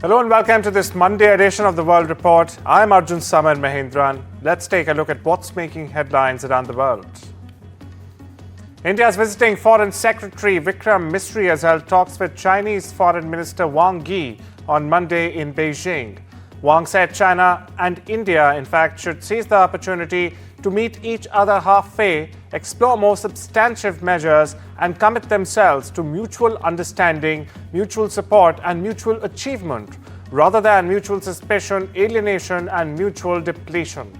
Hello and welcome to this Monday edition of the World Report. I'm Arjun Samar Mahindran. Let's take a look at what's making headlines around the world. India's visiting Foreign Secretary Vikram Misri has held talks with Chinese Foreign Minister Wang Yi on Monday in Beijing. Wang said China and India, in fact, should seize the opportunity to meet each other halfway, explore more substantive measures, and commit themselves to mutual understanding, mutual support, and mutual achievement, rather than mutual suspicion, alienation, and mutual depletion.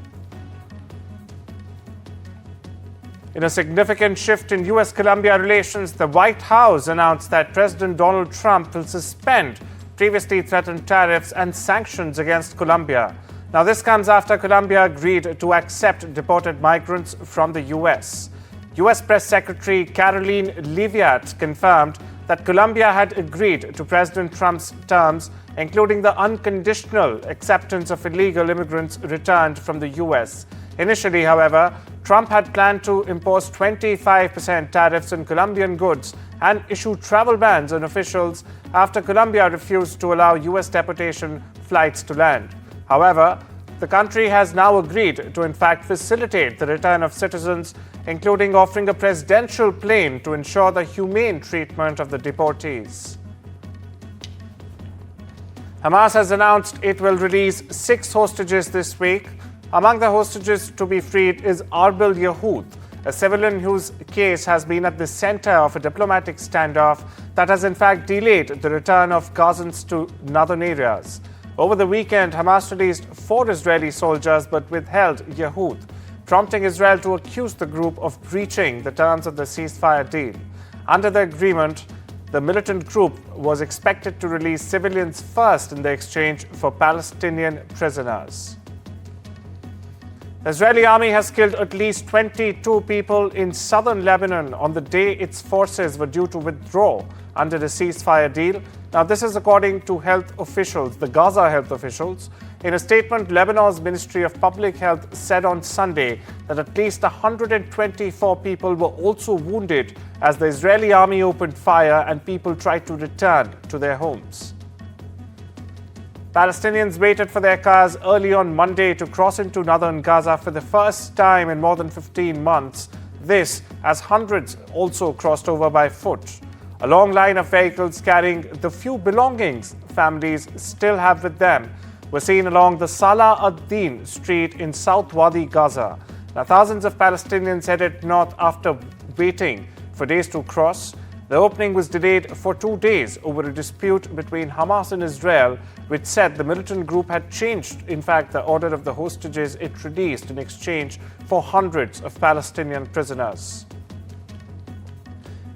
In a significant shift in US-Colombia relations, the White House announced that President Donald Trump will suspend previously threatened tariffs and sanctions against Colombia. Now, this comes after Colombia agreed to accept deported migrants from the US. US Press Secretary Caroline Leavitt confirmed that Colombia had agreed to President Trump's terms, including the unconditional acceptance of illegal immigrants returned from the US. Initially, however, Trump had planned to impose 25% tariffs on Colombian goods and issue travel bans on officials after Colombia refused to allow US deportation flights to land. However, the country has now agreed to in fact facilitate the return of citizens, including offering a presidential plane to ensure the humane treatment of the deportees. Hamas has announced it will release 6 hostages this week. Among the hostages to be freed is Arbil Yehud, a civilian whose case has been at the center of a diplomatic standoff that has in fact delayed the return of Gazans to northern areas. Over the weekend, Hamas released 4 Israeli soldiers but withheld Yehud, prompting Israel to accuse the group of breaching the terms of the ceasefire deal. Under the agreement, the militant group was expected to release civilians first in the exchange for Palestinian prisoners. The Israeli army has killed at least 22 people in southern Lebanon on the day its forces were due to withdraw under the ceasefire deal. Now, this is according to health officials, the Gaza health officials. In a statement, Lebanon's Ministry of Public Health said on Sunday that at least 124 people were also wounded as the Israeli army opened fire and people tried to return to their homes. Palestinians waited for their cars early on Monday to cross into northern Gaza for the first time in more than 15 months. This as hundreds also crossed over by foot. A long line of vehicles carrying the few belongings families still have with them were seen along the Salah ad-Din street in South Wadi, Gaza. Now, thousands of Palestinians headed north after waiting for days to cross. The opening was delayed for 2 days over a dispute between Hamas and Israel, which said the militant group had changed, in fact, the order of the hostages it released in exchange for hundreds of Palestinian prisoners.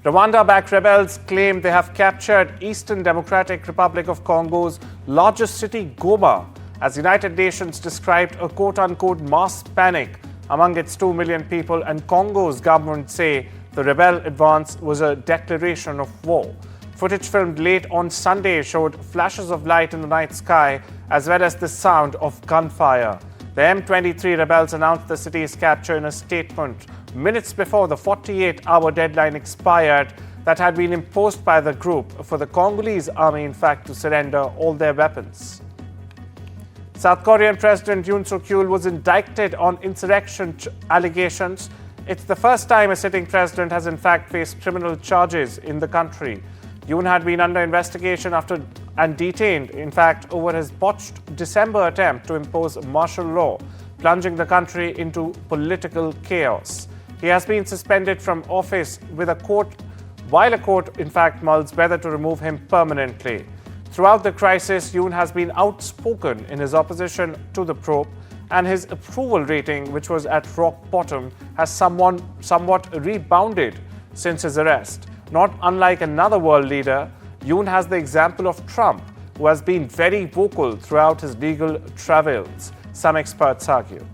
Rwanda-backed rebels claim they have captured Eastern Democratic Republic of Congo's largest city, Goma, as United Nations described a quote-unquote mass panic among its 2 million people, and Congo's government say the rebel advance was a declaration of war. Footage filmed late on Sunday showed flashes of light in the night sky as well as the sound of gunfire. The M23 rebels announced the city's capture in a statement minutes before the 48-hour deadline expired that had been imposed by the group for the Congolese army, in fact, to surrender all their weapons. South Korean President Yoon Suk-yeol was indicted on insurrection allegations. It's the first time a sitting president has in fact faced criminal charges in the country. Yoon had been under investigation and detained, in fact, over his botched December attempt to impose martial law, plunging the country into political chaos. He has been suspended from office while a court, in fact, mulls whether to remove him permanently. Throughout the crisis, Yoon has been outspoken in his opposition to the probe, and his approval rating, which was at rock bottom, has somewhat rebounded since his arrest. Not unlike another world leader, Yoon has the example of Trump, who has been very vocal throughout his legal travails, some experts argue.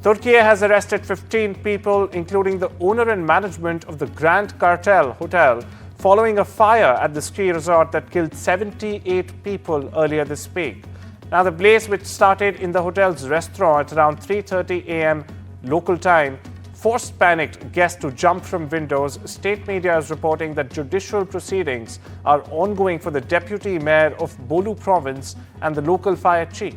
Turkey has arrested 15 people, including the owner and management of the Grand Cartel Hotel, following a fire at the ski resort that killed 78 people earlier this week. Now, the blaze, which started in the hotel's restaurant at around 3:30 a.m. local time, forced panicked guests to jump from windows. State media is reporting that judicial proceedings are ongoing for the deputy mayor of Bolu province and the local fire chief.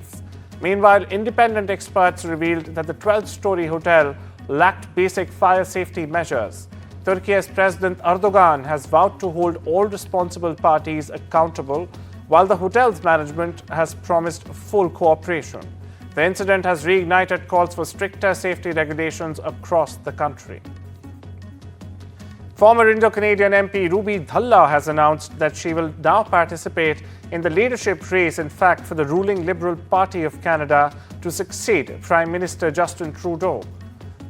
Meanwhile, independent experts revealed that the 12-story hotel lacked basic fire safety measures. Turkey's President Erdogan has vowed to hold all responsible parties accountable, while the hotel's management has promised full cooperation. The incident has reignited calls for stricter safety regulations across the country. Former Indo-Canadian MP Ruby Dhalla has announced that she will now participate in the leadership race, in fact, for the ruling Liberal Party of Canada to succeed Prime Minister Justin Trudeau.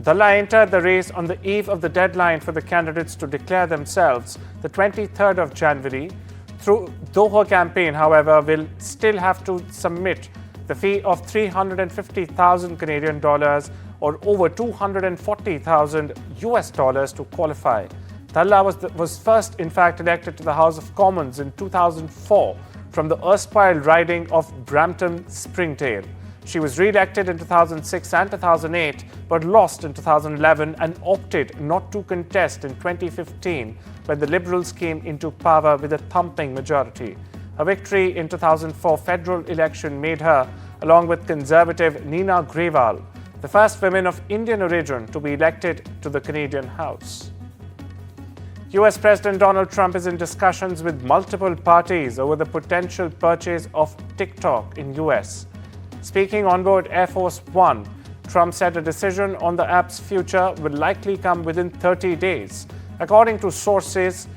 Dhalla entered the race on the eve of the deadline for the candidates to declare themselves, the 23rd of January. Though her campaign, however, will still have to submit the fee of $350,000 Canadian dollars or over $240,000 US dollars to qualify. Dhalla was first, in fact, elected to the House of Commons in 2004 from the erstwhile riding of Brampton-Springdale. She was re-elected in 2006 and 2008, but lost in 2011 and opted not to contest in 2015 when the Liberals came into power with a thumping majority. Her victory in 2004 federal election made her, along with Conservative Nina Grewal, the first women of Indian origin to be elected to the Canadian House. US President Donald Trump is in discussions with multiple parties over the potential purchase of TikTok in US. Speaking on board Air Force One, Trump said a decision on the app's future will likely come within 30 days. According to sources,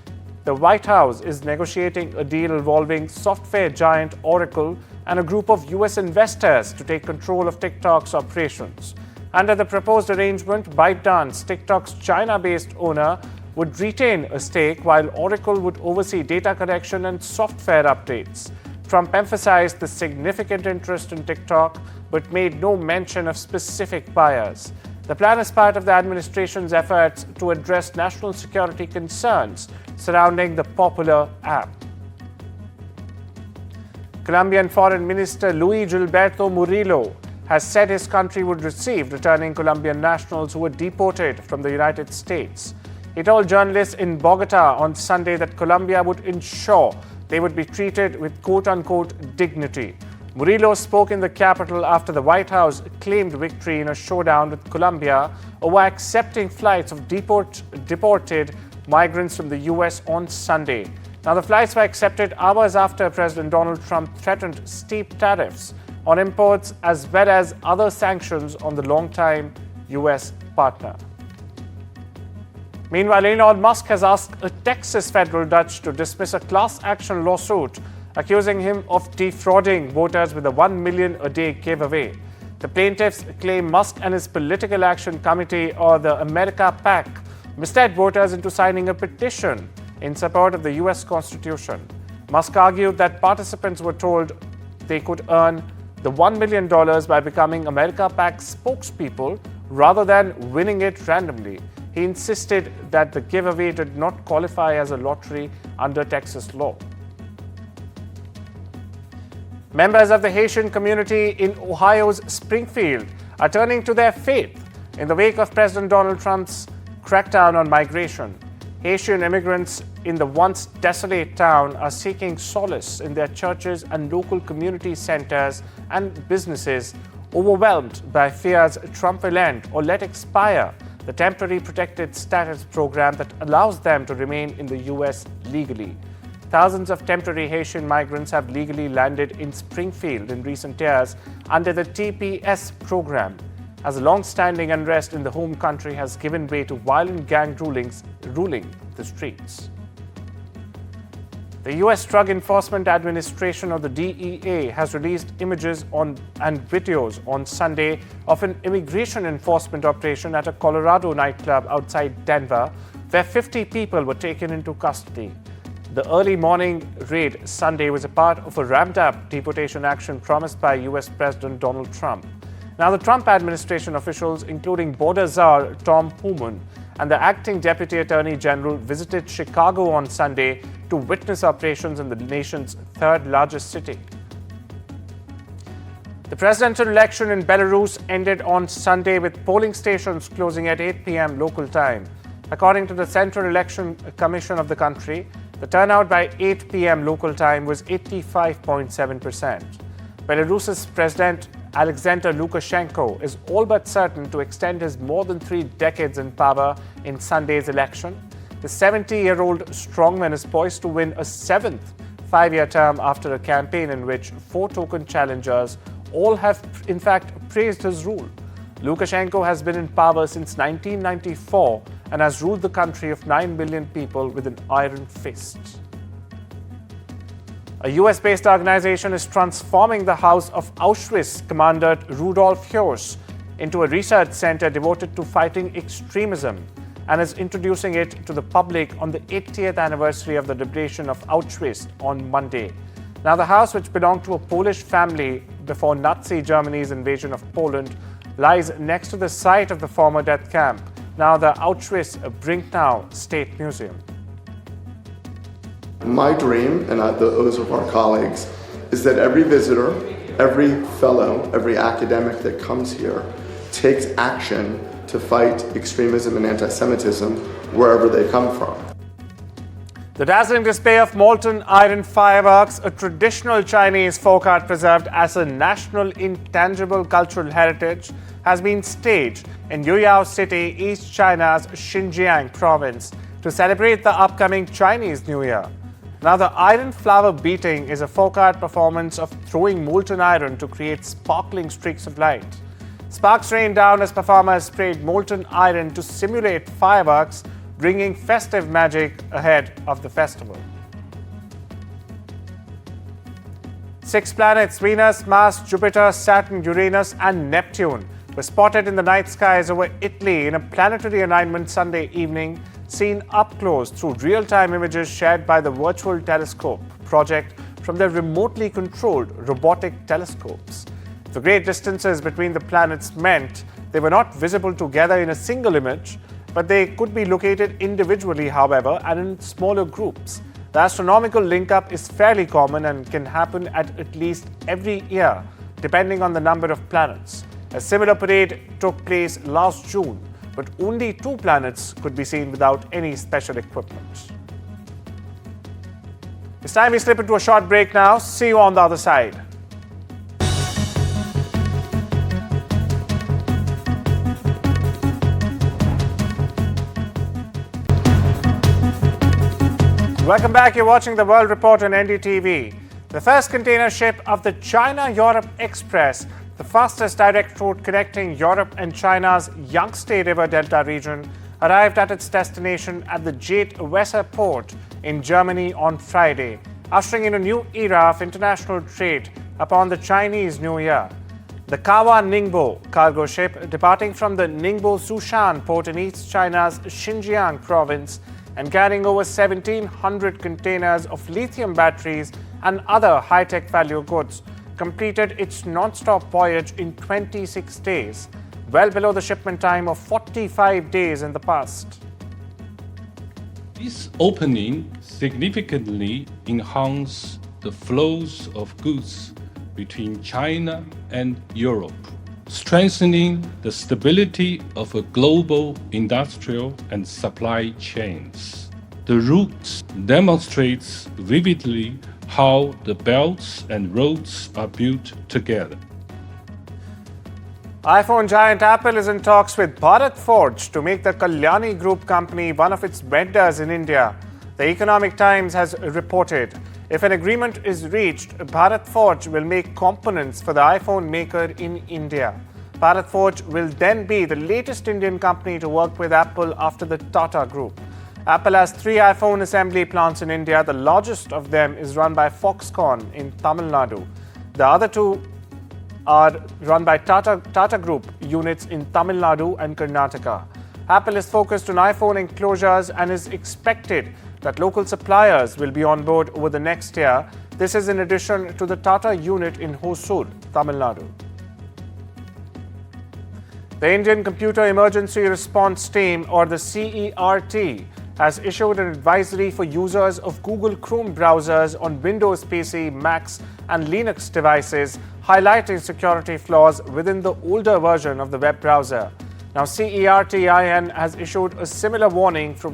the White House is negotiating a deal involving software giant Oracle and a group of US investors to take control of TikTok's operations. Under the proposed arrangement, ByteDance, TikTok's China-based owner, would retain a stake while Oracle would oversee data collection and software updates. Trump emphasized the significant interest in TikTok, but made no mention of specific buyers. The plan is part of the administration's efforts to address national security concerns surrounding the popular app. Colombian Foreign Minister Luis Gilberto Murillo has said his country would receive returning Colombian nationals who were deported from the United States. He told journalists in Bogota on Sunday that Colombia would ensure they would be treated with quote-unquote dignity. Murillo spoke in the capital after the White House claimed victory in a showdown with Colombia over accepting flights of deported migrants from the US on Sunday. Now, the flights were accepted hours after President Donald Trump threatened steep tariffs on imports as well as other sanctions on the longtime US partner. Meanwhile, Elon Musk has asked a Texas federal judge to dismiss a class action lawsuit accusing him of defrauding voters with a $1 million a day giveaway. The plaintiffs claim Musk and his Political Action Committee, or the America PAC, misled voters into signing a petition in support of the US Constitution. Musk argued that participants were told they could earn the $1 million by becoming America PAC spokespeople rather than winning it randomly. He insisted that the giveaway did not qualify as a lottery under Texas law. Members of the Haitian community in Ohio's Springfield are turning to their faith in the wake of President Donald Trump's crackdown on migration. Haitian immigrants in the once desolate town are seeking solace in their churches and local community centers and businesses, overwhelmed by fears Trump will end or let expire the temporary protected status program that allows them to remain in the U.S. legally. Thousands of temporary Haitian migrants have legally landed in Springfield in recent years under the TPS program, as a long-standing unrest in the home country has given way to violent gang ruling the streets. The U.S. Drug Enforcement Administration, or the DEA, has released images and videos on Sunday of an immigration enforcement operation at a Colorado nightclub outside Denver, where 50 people were taken into custody. The early morning raid Sunday was a part of a ramped-up deportation action promised by U.S. President Donald Trump. Now, the Trump administration officials, including border czar Tom Homan and the acting deputy attorney general, visited Chicago on Sunday to witness operations in the nation's third largest city. The presidential election in Belarus ended on Sunday with polling stations closing at 8 p.m. local time. According to the Central Election Commission of the country, the turnout by 8 p.m. local time was 85.7%. Belarus's President Alexander Lukashenko is all but certain to extend his more than 3 decades in power in Sunday's election. The 70-year-old strongman is poised to win a 7th 5-year term after a campaign in which 4 token challengers all have in fact praised his rule. Lukashenko has been in power since 1994 and has ruled the country of 9 million people with an iron fist. A US-based organization is transforming the house of Auschwitz commander Rudolf Höss into a research center devoted to fighting extremism and is introducing it to the public on the 80th anniversary of the liberation of Auschwitz on Monday. Now, the house, which belonged to a Polish family before Nazi Germany's invasion of Poland, lies next to the site of the former death camp, now the Auschwitz-Birkenau State Museum. My dream, and those of our colleagues, is that every visitor, every fellow, every academic that comes here takes action to fight extremism and anti-Semitism wherever they come from. The dazzling display of molten iron fireworks, a traditional Chinese folk art preserved as a national intangible cultural heritage, has been staged in Yuyao City, East China's Xinjiang province, to celebrate the upcoming Chinese New Year. Now, the iron flower beating is a folk art performance of throwing molten iron to create sparkling streaks of light. Sparks rain down as performers sprayed molten iron to simulate fireworks, bringing festive magic ahead of the festival. 6 planets, Venus, Mars, Jupiter, Saturn, Uranus, and Neptune, were spotted in the night skies over Italy in a planetary alignment Sunday evening, seen up close through real-time images shared by the Virtual Telescope project from their remotely controlled robotic telescopes. The great distances between the planets meant they were not visible together in a single image, but they could be located individually, however, and in smaller groups. The astronomical link-up is fairly common and can happen at least every year, depending on the number of planets. A similar parade took place last June, but only 2 planets could be seen without any special equipment. It's time we slip into a short break now. See you on the other side. Welcome back. You're watching The World Report on NDTV. The first container ship of the China-Europe Express, the fastest direct route connecting Europe and China's Yangtze River Delta region, arrived at its destination at the Jade-Weser port in Germany on Friday, ushering in a new era of international trade upon the Chinese New Year. The Kawa Ningbo cargo ship, departing from the Ningbo Sushan port in East China's Xinjiang province and carrying over 1,700 containers of lithium batteries and other high-tech value goods, completed its non-stop voyage in 26 days, well below the shipment time of 45 days in the past. This opening significantly enhanced the flows of goods between China and Europe, strengthening the stability of a global industrial and supply chains. The route demonstrates vividly how the belts and roads are built together. iPhone giant Apple is in talks with Bharat Forge to make the Kalyani Group company one of its vendors in India. The Economic Times has reported, if an agreement is reached, Bharat Forge will make components for the iPhone maker in India. Bharat Forge will then be the latest Indian company to work with Apple after the Tata Group. Apple has 3 iPhone assembly plants in India. The largest of them is run by Foxconn in Tamil Nadu. The other 2 are run by Tata Group units in Tamil Nadu and Karnataka. Apple is focused on iPhone enclosures and is expected that local suppliers will be on board over the next year. This is in addition to the Tata unit in Hosur, Tamil Nadu. The Indian Computer Emergency Response Team, or the CERT, has issued an advisory for users of Google Chrome browsers on Windows PC, Macs, and Linux devices, highlighting security flaws within the older version of the web browser. Now, CERTIN has issued a similar warning for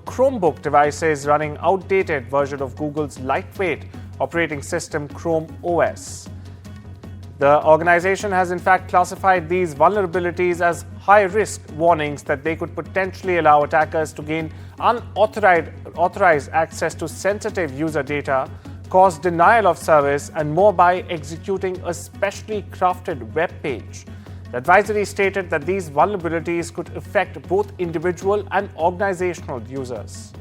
Chromebook devices running outdated version of Google's lightweight operating system Chrome OS. The organization has in fact classified these vulnerabilities as high-risk warnings that they could potentially allow attackers to gain unauthorized access to sensitive user data, cause denial of service, and more by executing a specially crafted web page. The advisory stated that these vulnerabilities could affect both individual and organizational users.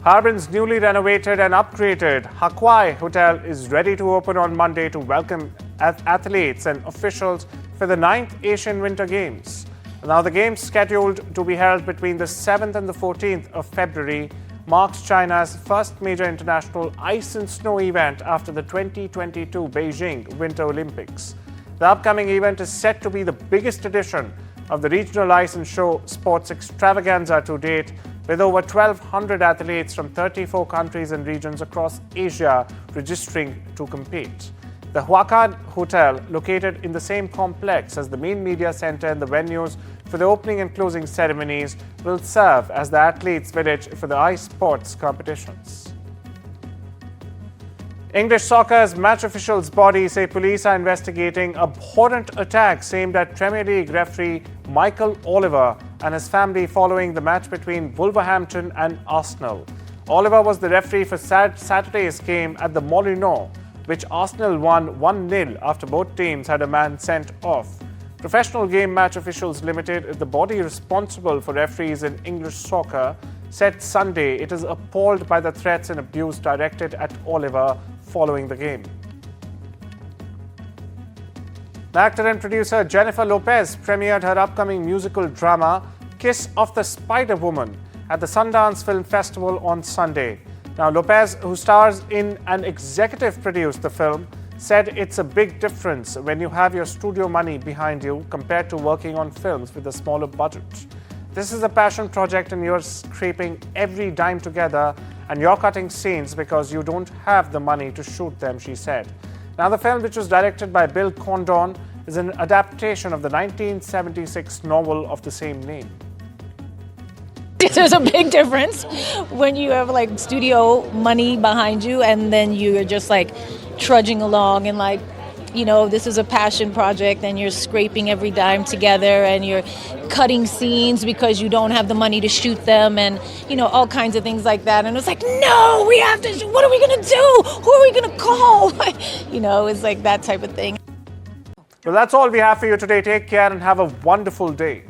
Harbin's newly renovated and upgraded Hawaii Hotel is ready to open on Monday to welcome athletes and officials for the 9th Asian Winter Games. Now, the games, scheduled to be held between the 7th and the 14th of February, marks China's first major international ice and snow event after the 2022 Beijing Winter Olympics. The upcoming event is set to be the biggest edition of the regional ice and show sports extravaganza to date, with over 1,200 athletes from 34 countries and regions across Asia registering to compete. The Hawaii Hotel, located in the same complex as the main media center and the venues for the opening and closing ceremonies, will serve as the athletes' village for the ice sports competitions. English soccer's match officials' body say police are investigating abhorrent attacks aimed at Premier League referee Michael Oliver and his family following the match between Wolverhampton and Arsenal. Oliver was the referee for Saturday's game at the Molineux, which Arsenal won 1-0 after both teams had a man sent off. Professional Game Match Officials Limited, the body responsible for referees in English soccer, said Sunday it is appalled by the threats and abuse directed at Oliver following the game. Actor and producer Jennifer Lopez premiered her upcoming musical drama Kiss of the Spider-Woman at the Sundance Film Festival on Sunday. Now, Lopez, who stars in and executive produced the film, said it's a big difference when you have your studio money behind you compared to working on films with a smaller budget. This is a passion project and you're scraping every dime together and you're cutting scenes because you don't have the money to shoot them, she said. Now, the film, which was directed by Bill Condon, is an adaptation of the 1976 novel of the same name. There's a big difference when you have like studio money behind you and then you're just like trudging along and like, you know, this is a passion project and you're scraping every dime together and you're cutting scenes because you don't have the money to shoot them and, you know, all kinds of things like that. And it's like, no, we have to, what are we going to do? Who are we going to call? You know, it's like that type of thing. Well, that's all we have for you today. Take care and have a wonderful day.